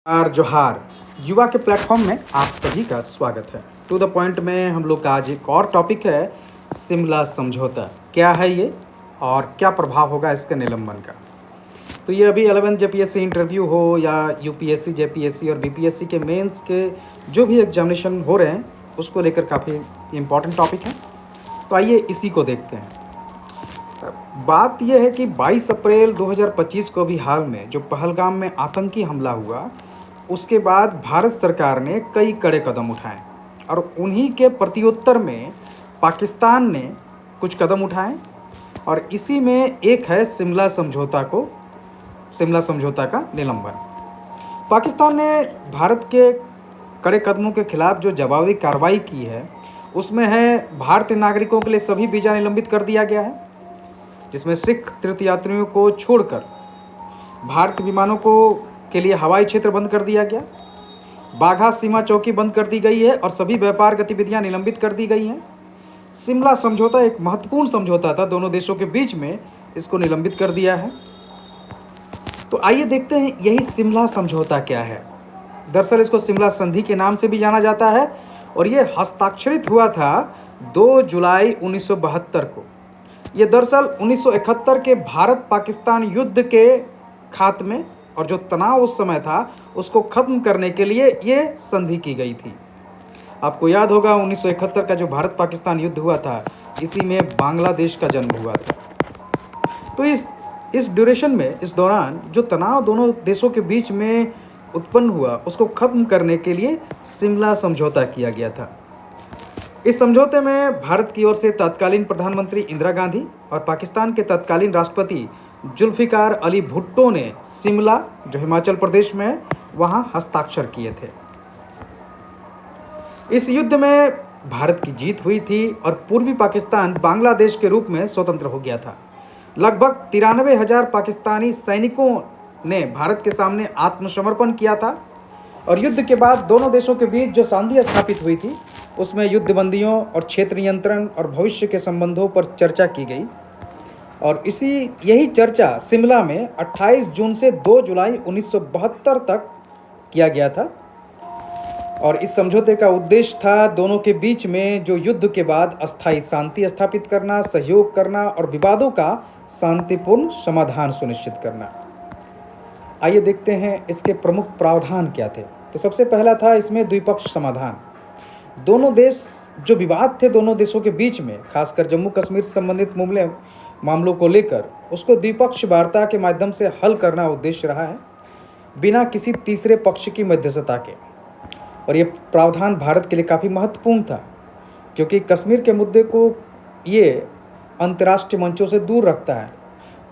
जोहार युवा के प्लेटफॉर्म में आप सभी का स्वागत है। टू द पॉइंट में हम लोग का आज एक और टॉपिक है, शिमला समझौता। क्या है ये और क्या प्रभाव होगा इसके निलंबन का। तो ये अभी 11 जेपीएससी इंटरव्यू हो या यूपीएससी जेपीएससी और बीपीएससी के मेंस के जो भी एग्जामिनेशन हो रहे हैं उसको लेकर काफ़ी इम्पोर्टेंट टॉपिक है। तो आइए इसी को देखते हैं। बात यह है कि 22 अप्रैल 2025 को भी हाल में जो पहलगाम में आतंकी हमला हुआ, उसके बाद भारत सरकार ने कई कड़े कदम उठाए और उन्हीं के प्रत्युत्तर में पाकिस्तान ने कुछ कदम उठाए और इसी में एक है शिमला समझौता का निलंबन। पाकिस्तान ने भारत के कड़े कदमों के खिलाफ जो जवाबी कार्रवाई की है उसमें है भारतीय नागरिकों के लिए सभी वीज़ा निलंबित कर दिया गया है, जिसमें सिख तीर्थयात्रियों को छोड़कर भारतीय विमानों के लिए हवाई क्षेत्र बंद कर दिया गया। बाघा सीमा चौकी बंद कर दी गई है और सभी व्यापार गतिविधियां निलंबित कर दी गई हैं। शिमला समझौता एक महत्वपूर्ण समझौता था दोनों देशों के बीच में, इसको निलंबित कर दिया है। तो आइए देखते हैं यही शिमला समझौता क्या है। दरअसल इसको शिमला संधि के नाम से भी जाना जाता है और ये हस्ताक्षरित हुआ था 2 जुलाई 1972 को। ये दरअसल 1971 के भारत पाकिस्तान युद्ध के खात्मे और जो तनाव उस समय था उसको खत्म करने के लिए ये संधि की गई थी। आपको याद होगा 1971 का जो भारत पाकिस्तान युद्ध हुआ था, इसी में बांग्लादेश का जन्म हुआ था। तो इस ड्यूरेशन में, इस दौरान जो तनाव दोनों देशों के बीच में उत्पन्न हुआ उसको खत्म करने के लिए शिमला समझौता किया गया था। इस समझौते में भारत की ओर से तत्कालीन प्रधानमंत्री इंदिरा गांधी और पाकिस्तान के तत्कालीन राष्ट्रपति जुल्फिकार अली भुट्टो ने शिमला, जो हिमाचल प्रदेश में है, वहां हस्ताक्षर किए थे। इस युद्ध में भारत की जीत हुई थी और पूर्वी पाकिस्तान बांग्लादेश के रूप में स्वतंत्र हो गया था। लगभग 93,000 पाकिस्तानी सैनिकों ने भारत के सामने आत्मसमर्पण किया था और युद्ध के बाद दोनों देशों के बीच जो संधि स्थापित हुई थी उसमें युद्धबंदियों और क्षेत्र नियंत्रण और भविष्य के संबंधों पर चर्चा की गई और यही चर्चा शिमला में 28 जून से 2 जुलाई 1972 तक किया गया था। और इस समझौते का उद्देश्य था दोनों के बीच में जो युद्ध के बाद अस्थायी शांति स्थापित करना, सहयोग करना और विवादों का शांतिपूर्ण समाधान सुनिश्चित करना। आइए देखते हैं इसके प्रमुख प्रावधान क्या थे। तो सबसे पहला था इसमें द्विपक्षीय समाधान। दोनों देश जो विवाद थे दोनों देशों के बीच में, खासकर जम्मू कश्मीर से संबंधित मामलों को लेकर, उसको द्विपक्षीय वार्ता के माध्यम से हल करना उद्देश्य रहा है, बिना किसी तीसरे पक्ष की मध्यस्थता के। और ये प्रावधान भारत के लिए काफ़ी महत्वपूर्ण था क्योंकि कश्मीर के मुद्दे को ये अंतर्राष्ट्रीय मंचों से दूर रखता है।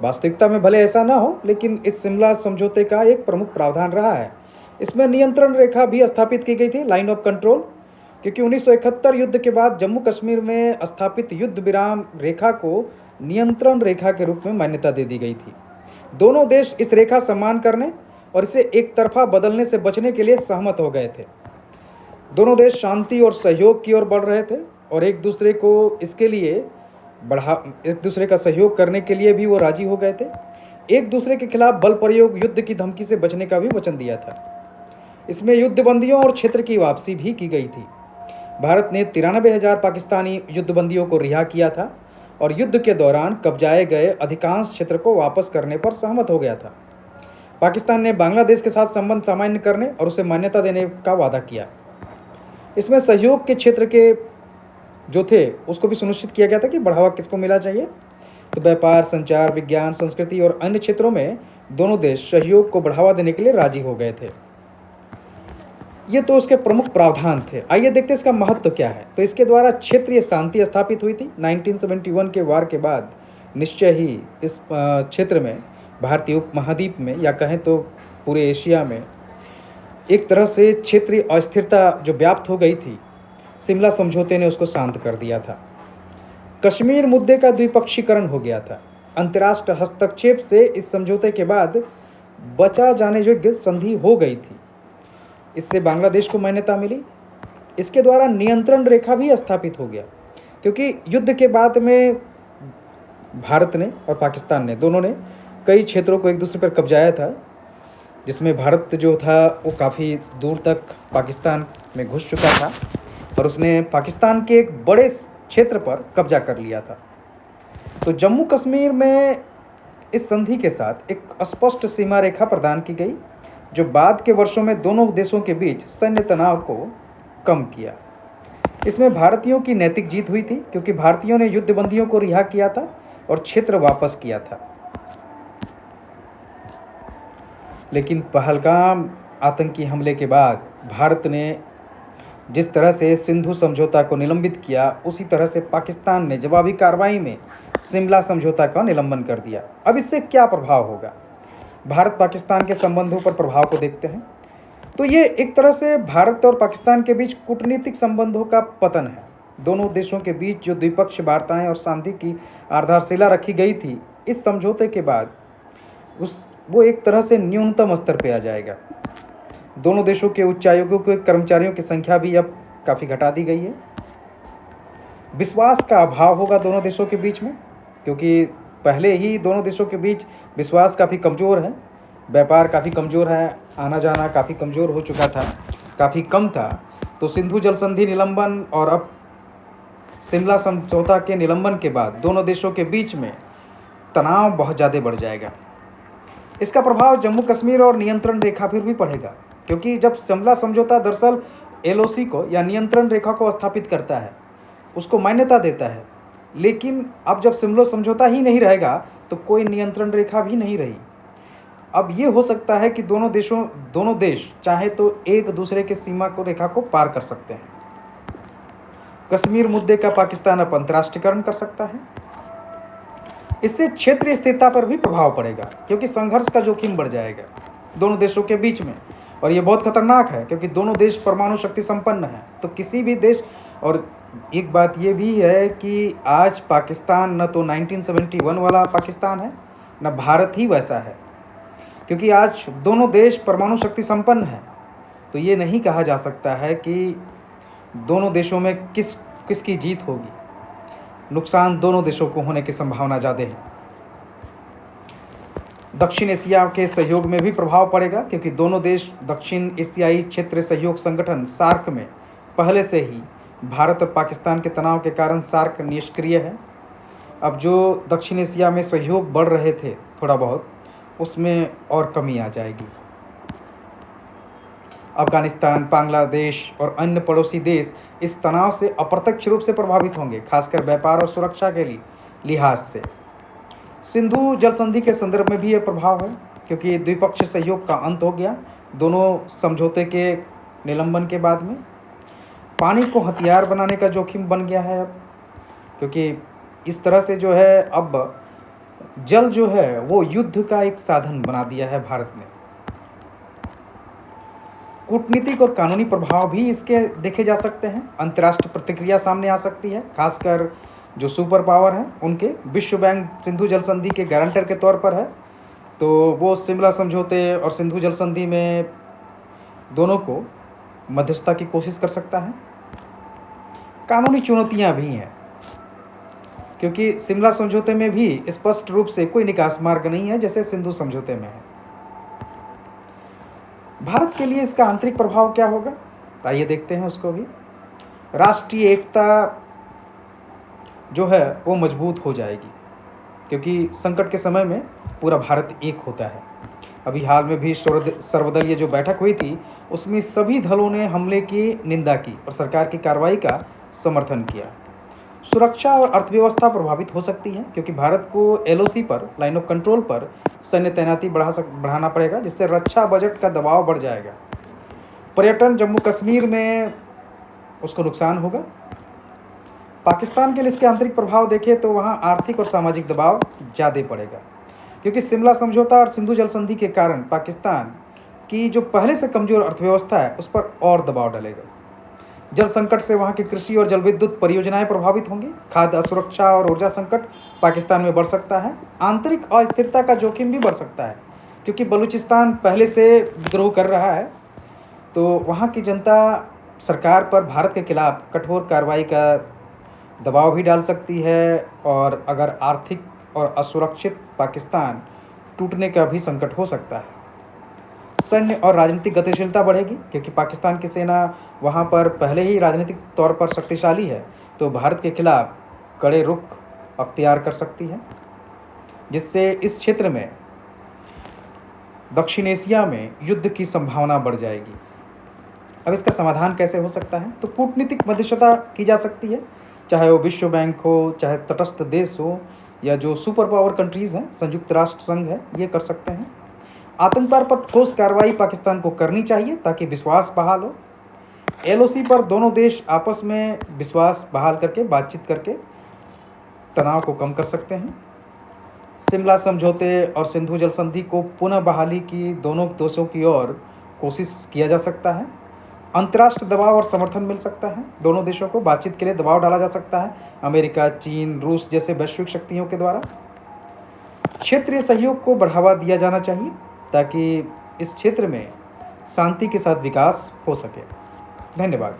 वास्तविकता में भले ऐसा ना हो, लेकिन इस शिमला समझौते का एक प्रमुख प्रावधान रहा है। इसमें नियंत्रण रेखा भी स्थापित की गई थी, लाइन ऑफ कंट्रोल, क्योंकि 1971 युद्ध के बाद जम्मू कश्मीर में स्थापित युद्ध विराम रेखा को नियंत्रण रेखा के रूप में मान्यता दे दी गई थी। दोनों देश इस रेखा सम्मान करने और इसे एक तरफा बदलने से बचने के लिए सहमत हो गए थे। दोनों देश शांति और सहयोग की ओर बढ़ रहे थे और एक दूसरे का सहयोग करने के लिए भी वो राजी हो गए थे। एक दूसरे के खिलाफ बल प्रयोग, युद्ध की धमकी से बचने का भी वचन दिया था। इसमें युद्धबंदियों और क्षेत्र की वापसी भी की गई थी। भारत ने 93,000 पाकिस्तानी युद्धबंदियों को रिहा किया था और युद्ध के दौरान कब्जाए गए अधिकांश क्षेत्र को वापस करने पर सहमत हो गया था। पाकिस्तान ने बांग्लादेश के साथ संबंध सामान्य करने और उसे मान्यता देने का वादा किया। इसमें सहयोग के क्षेत्र के जो थे उसको भी सुनिश्चित किया गया था कि बढ़ावा किसको मिला चाहिए। तो व्यापार, संचार, विज्ञान, संस्कृति और अन्य क्षेत्रों में दोनों देश सहयोग को बढ़ावा देने के लिए राजी हो गए थे। ये तो उसके प्रमुख प्रावधान थे। आइए देखते हैं इसका महत्व क्या है। तो इसके द्वारा क्षेत्रीय शांति स्थापित हुई थी। 1971 के वार के बाद निश्चय ही इस क्षेत्र में, भारतीय उपमहाद्वीप में या कहें तो पूरे एशिया में, एक तरह से क्षेत्रीय अस्थिरता जो व्याप्त हो गई थी, शिमला समझौते ने उसको शांत कर दिया था। कश्मीर मुद्दे का द्विपक्षीकरण हो गया था। अंतर्राष्ट्रीय हस्तक्षेप से इस समझौते के बाद बचा जाने योग्य संधि हो गई थी। इससे बांग्लादेश को मान्यता मिली। इसके द्वारा नियंत्रण रेखा भी स्थापित हो गया क्योंकि युद्ध के बाद में भारत ने और पाकिस्तान ने, दोनों ने कई क्षेत्रों को एक दूसरे पर कब्जाया था। जिसमें भारत जो था वो काफ़ी दूर तक पाकिस्तान में घुस चुका था और उसने पाकिस्तान के एक बड़े क्षेत्र पर कब्जा कर लिया था। तो जम्मू कश्मीर में इस संधि के साथ एक स्पष्ट सीमा रेखा प्रदान की गई, जो बाद के वर्षों में दोनों देशों के बीच सैन्य तनाव को कम किया। इसमें भारतीयों की नैतिक जीत हुई थी, क्योंकि भारतीयों ने युद्धबंदियों को रिहा किया था और क्षेत्र वापस किया था। लेकिन पहलगाम आतंकी हमले के बाद भारत ने जिस तरह से सिंधु समझौता को निलंबित किया, उसी तरह से पाकिस्तान ने जवाबी कार्रवाई में शिमला समझौता का निलंबन कर दिया। अब इससे क्या प्रभाव होगा? भारत पाकिस्तान के संबंधों पर प्रभाव को देखते हैं। तो ये एक तरह से भारत और पाकिस्तान के बीच कूटनीतिक संबंधों का पतन है। दोनों देशों के बीच जो द्विपक्षीय वार्ताएं और शांति की आधारशिला रखी गई थी, इस समझौते के बाद वो एक तरह से न्यूनतम स्तर पर आ जाएगा। दोनों देशों के उच्चायोगों के कर्मचारियों की संख्या भी अब काफ़ी घटा दी गई है। विश्वास का अभाव होगा दोनों देशों के बीच में, क्योंकि पहले ही दोनों देशों के बीच विश्वास काफ़ी कमज़ोर है, व्यापार काफ़ी कमज़ोर है, आना जाना काफ़ी कमज़ोर हो चुका था, काफ़ी कम था। तो सिंधु जल संधि निलंबन और अब शिमला समझौता के निलंबन के बाद दोनों देशों के बीच में तनाव बहुत ज़्यादा बढ़ जाएगा। इसका प्रभाव जम्मू कश्मीर और नियंत्रण रेखा पर भी पड़ेगा, क्योंकि जब शिमला समझौता दरअसल एलओसी को या नियंत्रण रेखा को स्थापित करता है, उसको मान्यता देता है, लेकिन अब जब शिमला समझौता ही नहीं रहेगा तो कोई नियंत्रण रेखा भी नहीं रही। अब ये हो सकता है कि दोनों देश चाहे तो एक दूसरे के सीमा को रेखा को पार कर सकते हैं। कश्मीर मुद्दे का पाकिस्तान अब अंतर्राष्ट्रीयकरण कर सकता है। इससे क्षेत्रीय स्थिरता पर भी प्रभाव पड़ेगा, क्योंकि संघर्ष का जोखिम बढ़ जाएगा दोनों देशों के बीच में, और ये बहुत खतरनाक है क्योंकि दोनों देश परमाणु शक्ति संपन्न है। तो किसी भी देश, और एक बात ये भी है कि आज पाकिस्तान न तो 1971 वाला पाकिस्तान है, न भारत ही वैसा है, क्योंकि आज दोनों देश परमाणु शक्ति संपन्न है। तो ये नहीं कहा जा सकता है कि दोनों देशों में किसकी जीत होगी। नुकसान दोनों देशों को होने की संभावना ज़्यादा है। दक्षिण एशिया के सहयोग में भी प्रभाव पड़ेगा, क्योंकि दोनों देश दक्षिण एशियाई क्षेत्र सहयोग संगठन सार्क में पहले से ही भारत और पाकिस्तान के तनाव के कारण सार्क निष्क्रिय है। अब जो दक्षिण एशिया में सहयोग बढ़ रहे थे थोड़ा बहुत, उसमें और कमी आ जाएगी। अफगानिस्तान, बांग्लादेश और अन्य पड़ोसी देश इस तनाव से अप्रत्यक्ष रूप से प्रभावित होंगे, खासकर व्यापार और सुरक्षा के लिहाज से। सिंधु जल संधि के संदर्भ में भी ये प्रभाव है, क्योंकि द्विपक्षीय सहयोग का अंत हो गया दोनों समझौते के निलंबन के बाद में। पानी को हथियार बनाने का जोखिम बन गया है अब, क्योंकि इस तरह से जो है अब जल जो है वो युद्ध का एक साधन बना दिया है भारत ने। कूटनीतिक और कानूनी प्रभाव भी इसके देखे जा सकते हैं। अंतर्राष्ट्रीय प्रतिक्रिया सामने आ सकती है, खासकर जो सुपर पावर हैं उनके। विश्व बैंक सिंधु जल संधि के गारंटर के तौर पर है, तो वो शिमला समझौते और सिंधु जल संधि में दोनों को मध्यस्थता की कोशिश कर सकता है। कानूनी चुनौतियां भी हैं, क्योंकि शिमला समझौते में भी स्पष्ट रूप से कोई निकास मार्ग नहीं है जैसे सिंधु समझौते में है। भारत के लिए इसका आंतरिक प्रभाव क्या होगा, आइए देखते हैं उसको भी। राष्ट्रीय एकता जो है वो मजबूत हो जाएगी, क्योंकि संकट के समय में पूरा भारत एक होता है। अभी हाल में भी सर्वदलीय जो बैठक हुई थी, उसमें सभी दलों ने हमले की निंदा की और सरकार की कार्रवाई का समर्थन किया। सुरक्षा और अर्थव्यवस्था प्रभावित हो सकती है, क्योंकि भारत को एलओसी पर, लाइन ऑफ कंट्रोल पर सैन्य तैनाती बढ़ाना पड़ेगा, जिससे रक्षा बजट का दबाव बढ़ जाएगा। पर्यटन जम्मू कश्मीर में उसको नुकसान होगा। पाकिस्तान के लिए इसके आंतरिक प्रभाव देखें तो वहाँ आर्थिक और सामाजिक दबाव ज़्यादा पड़ेगा, क्योंकि शिमला समझौता और सिंधु जल संधि के कारण पाकिस्तान की जो पहले से कमज़ोर अर्थव्यवस्था है उस पर और दबाव डालेगा। जल संकट से वहाँ की कृषि और जल विद्युत परियोजनाएं प्रभावित होंगी। खाद्य असुरक्षा और ऊर्जा संकट पाकिस्तान में बढ़ सकता है। आंतरिक अस्थिरता का जोखिम भी बढ़ सकता है, क्योंकि बलूचिस्तान पहले से विद्रोह कर रहा है, तो वहाँ की जनता सरकार पर भारत के खिलाफ कठोर कार्रवाई का दबाव भी डाल सकती है, और अगर आर्थिक और असुरक्षित पाकिस्तान टूटने का भी संकट हो सकता है। सैन्य और राजनीतिक गतिशीलता बढ़ेगी, क्योंकि पाकिस्तान की सेना वहाँ पर पहले ही राजनीतिक तौर पर शक्तिशाली है, तो भारत के खिलाफ कड़े रुख अख्तियार कर सकती है, जिससे इस क्षेत्र में दक्षिण एशिया में युद्ध की संभावना बढ़ जाएगी। अब इसका समाधान कैसे हो सकता है? तो कूटनीतिक मध्यस्थता की जा सकती है, चाहे वो विश्व बैंक हो, चाहे तटस्थ देश हो, या जो सुपर पावर कंट्रीज़ हैं, संयुक्त राष्ट्र संघ है, ये कर सकते हैं। आतंकवाद पर ठोस कार्रवाई पाकिस्तान को करनी चाहिए ताकि विश्वास बहाल हो। एलओसी पर दोनों देश आपस में विश्वास बहाल करके, बातचीत करके तनाव को कम कर सकते हैं। शिमला समझौते और सिंधु जल संधि को पुनः बहाली की दोनों देशों की ओर कोशिश किया जा सकता है। अंतर्राष्ट्रीय दबाव और समर्थन मिल सकता है, दोनों देशों को बातचीत के लिए दबाव डाला जा सकता है, अमेरिका, चीन, रूस जैसे वैश्विक शक्तियों के द्वारा। क्षेत्रीय सहयोग को बढ़ावा दिया जाना चाहिए ताकि इस क्षेत्र में शांति के साथ विकास हो सके। धन्यवाद।